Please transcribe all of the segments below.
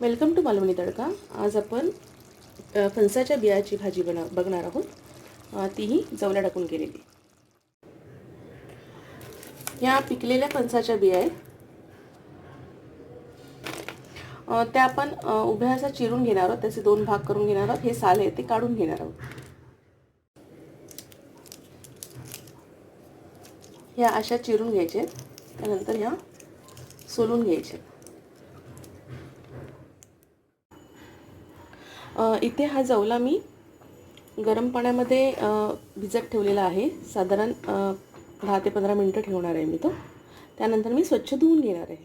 Welcome to Malvani तडका. आज आपण फणसाच्या बियाची भाजी बघणार आहोत. तीही जवल्या टाकून केलेली. या पिकलेल्या फणसाच्या बिया आहेत. त्या आपण उभ्या असा चिरून घेणार आहोत. त्याचे दोन भाग करून घेणार आहोत. हे साल आहे ते काढून घेणार आहोत. ह्या अशा चिरून घ्यायचे. त्यानंतर ह्या सोलून घ्यायचे. इथे हा जवला मी गरम पाण्यामध्ये भिजत ठेवलेला आहे. साधारण 10 ते 15 मिनिटं ठेवणार आहे मी तो. त्यानंतर मी स्वच्छ धुवून घेणार आहे.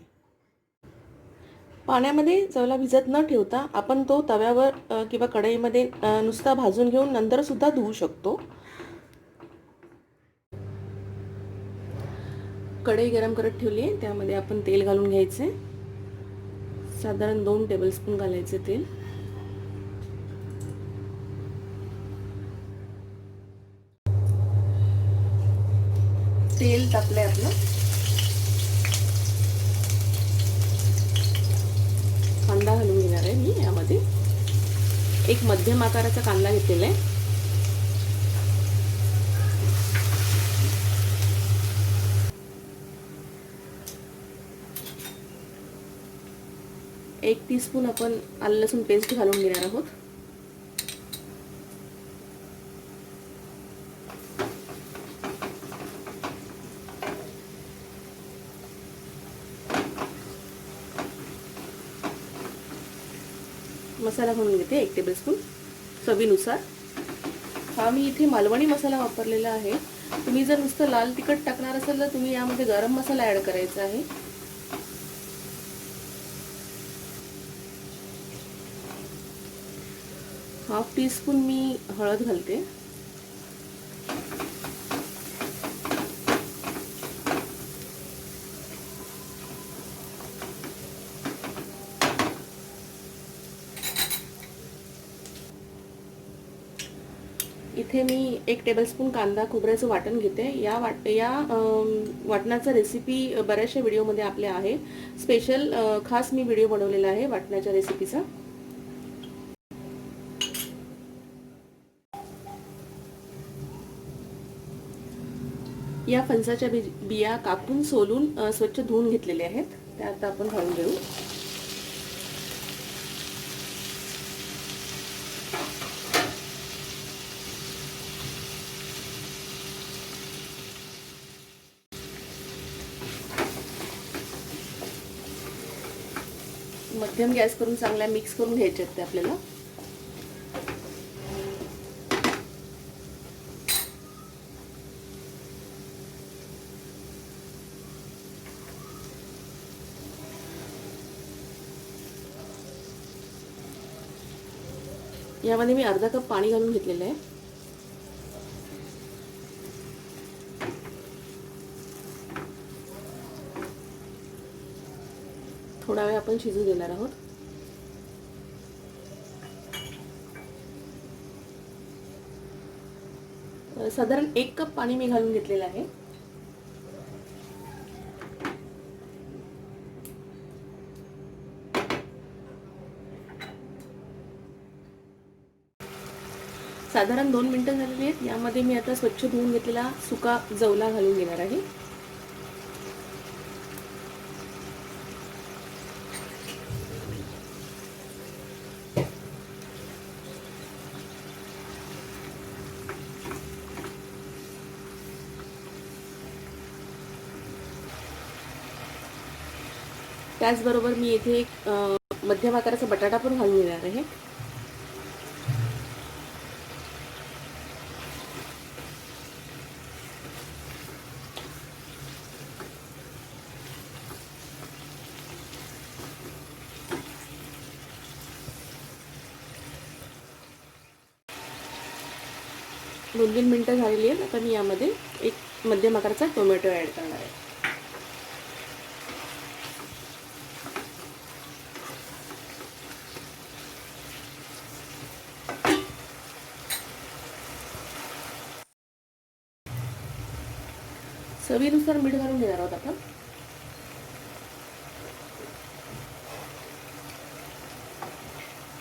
पाण्यामध्ये जवला भिजत न ठेवता आपण तो तव्यावर किंवा कढईमध्ये नुसता भाजून घेऊन नंतर सुद्धा धुवू शकतो. कढई गरम करत ठेवली आहे. त्यामध्ये आपण तेल घालून घ्यायचे. साधारण 2 टेबलस्पून घालायचे तेल. तेल तापलंय आपलं. कांदा घालून घेणार आहे मी. यामध्ये एक मध्यम आकाराचा कांदा घेतलेला आहे. एक टीस्पून आपण आलं लसूण पेस्ट घालून घेणार आहोत. मसाला घालून घेते 1 टेबलस्पून चवीनुसार. हा मी इथे मालवणी मसाला वापरलेला आहे. तुम्ही जर नुसतं लाल तिखट टाकणार असाल तर तुम्ही यामध्ये गरम मसाला ॲड करायचा आहे. हाफ टीस्पून मी हळद घालते. इथे मी 1 टेबलस्पून कांदा खोबऱ्याचं वाटण घेते. या वाटणाचा रेसिपी बऱ्याचशा व्हिडिओमध्ये आपल्या आहे. स्पेशल खास मी व्हिडिओ बनवलेला आहे वाटणाच्या रेसिपीचा. या फणसाच्या बिया कापून सोलून स्वच्छ धुवून घेतलेल्या आहेत. त्या आता आपण घालून घेऊ. मध्यम गॅस करून चांगला मिक्स करून घ्यायचे आहेत ते आपल्याला. यामध्ये मी अर्धा कप पाणी घालून घेतलेलं आहे. थोडा वेळ आपण शिजू देणार आहोत. साधारण 1 कप पाणी मी घालून घेतलेलं आहे. साधारण 2 मिनिटं झालेली आहेत. यामध्ये मी आता स्वच्छ धुवून घेतलेला सुका जवला घालून घेणार आहे. त्याचबरोबर मी इथे एक मध्यम आकाराचा बटाटा पण घालून घेणार आहे. दोन 3 मिनिटं झालेली आहेत. आता मी यामध्ये एक मध्यम आकाराचा टोमॅटो ॲड करणार आहे. चवीनुसार मीठ घालून घेणार आहोत आपण.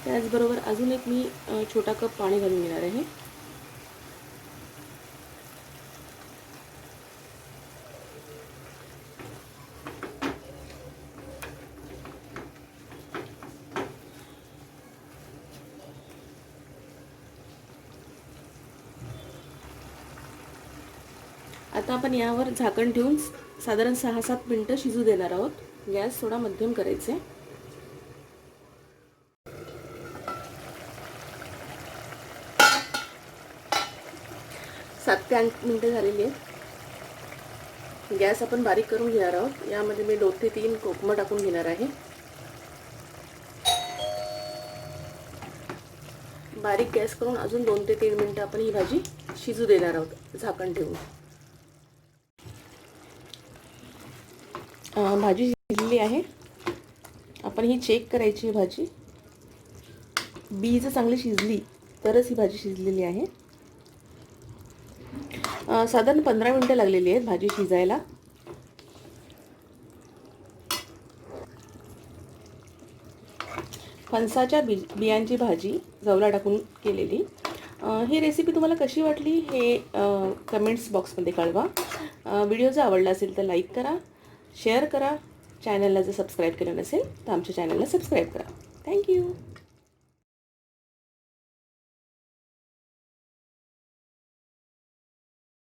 त्याचबरोबर अजून एक मी छोटा कप पाणी घालून घेणार आहे. आता आपण यावर झाकण ठेवून साधारण 6-7 मिनिटं शिजू देणार आहोत. गॅस थोडा मध्यम करायचा आहे. 7 ते 8 मिनिटं झालेली आहेत. गॅस आपण बारीक करून घेणार आहोत. यामध्ये मी 2 ते 3 कोकमं टाकून घेणार आहे. बारीक गॅस करून अजून 2 ते 3 मिनिटं आपण ही भाजी शिजू देणार आहोत झाकण ठेवून. भाजी शिजली आहे. आपण ही चेक करायची भाजी. बी जर चांगली शिजली तरच ही भाजी शिजलेली आहे. साधारण 15 मिनिटं लागलेली आहेत भाजी शिजायला. फणसाच्या बियांची भाजी जवला टाकून केलेली. ही रेसिपी तुम्हाला कशी वाटली हे कमेंट्स बॉक्समध्ये कळवा. व्हिडिओ जर आवडला असेल तर लाईक करा, शेअर करा. चॅनलला जर सबस्क्राईब केलं नसेल तर आमच्या चॅनलला सबस्क्राईब करा. थँक्यू.